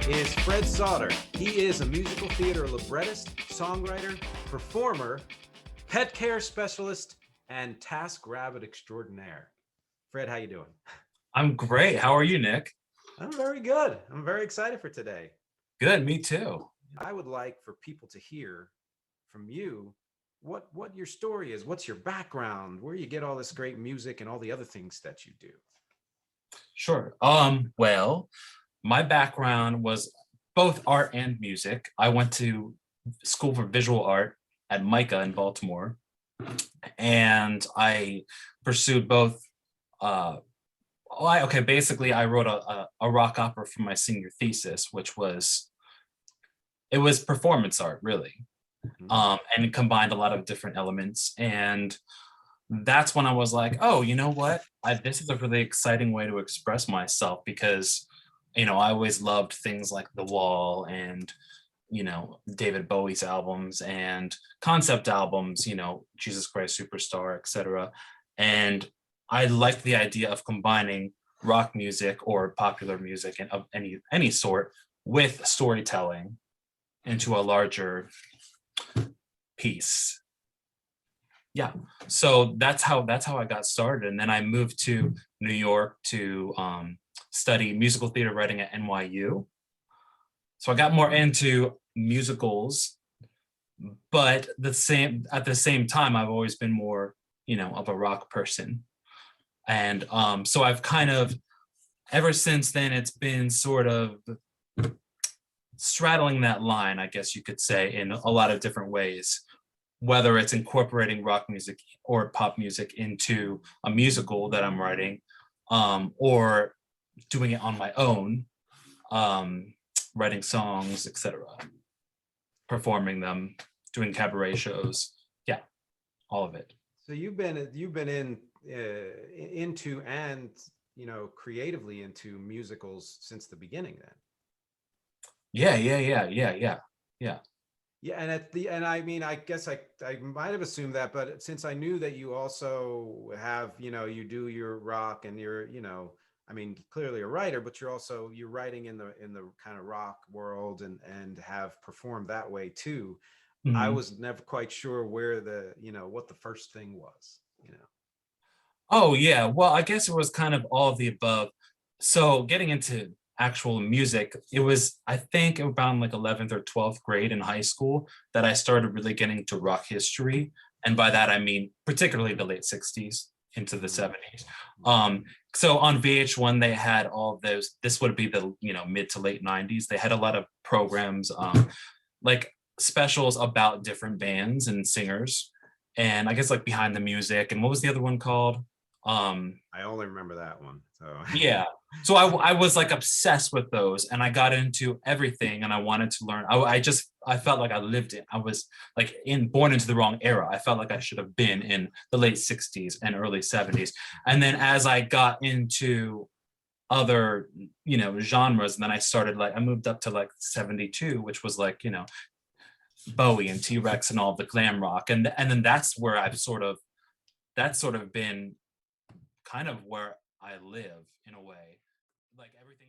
is Fred Sauter. He is a musical theater librettist, songwriter, performer, pet care specialist, and TaskRabbit extraordinaire. Fred, how you doing? I'm great. How are you, Nick? I'm very good. I'm very excited for today. Good, me too. I would like for people to hear from you what your story is. What's your background? Where you get all this great music and all the other things that you do. Sure. Well, my background was both art and music. I went to school for visual art at MICA in Baltimore, and I pursued both. Basically, I wrote a rock opera for my senior thesis, which was it was performance art, really, and it combined a lot of different elements. And that's when I was like, oh, you know what? This is a really exciting way to express myself because, I always loved things like The Wall and, David Bowie's albums and concept albums, Jesus Christ Superstar, etc. And I liked the idea of combining rock music or popular music and of any sort with storytelling into a larger piece. Yeah, so that's how I got started, and then I moved to New York to study musical theater writing at NYU. So I got more into musicals, but at the same time, I've always been more, of a rock person, and so I've kind of ever since then it's been sort of straddling that line, I guess you could say, in a lot of different ways, whether it's incorporating rock music or pop music into a musical that I'm writing, or doing it on my own, writing songs, etc., performing them, doing cabaret shows. Yeah, all of it. So you've been in into and creatively into musicals since the beginning then. Yeah. Yeah, and I mean, I guess I might have assumed that, but since I knew that you also have, you do your rock and you're, I mean, clearly a writer, but you're writing in the kind of rock world and have performed that way too. I Mhm. was never quite sure where what the first thing was. Oh yeah, well, I guess it was kind of all of the above. So getting into actual music, it was I think around like 11th or 12th grade in high school that I started really getting into rock history, and by that I mean particularly the late 60s into the 70s. Um, so on VH1 they had all of those. This would be the mid to late 90s. They had a lot of programs, like specials about different bands and singers, and I guess like behind the music. And what was the other one called? I only remember that one. So Yeah. So I was like obsessed with those, and I got into everything, and I wanted to learn. I felt like I lived it. I was like born into the wrong era. I felt like I should have been in the late 60s and early 70s. And then as I got into other, genres, and then I moved up to like 72, which was like, Bowie and T-Rex and all the glam rock. And then that's sort of been kind of where I live in a way. Like everything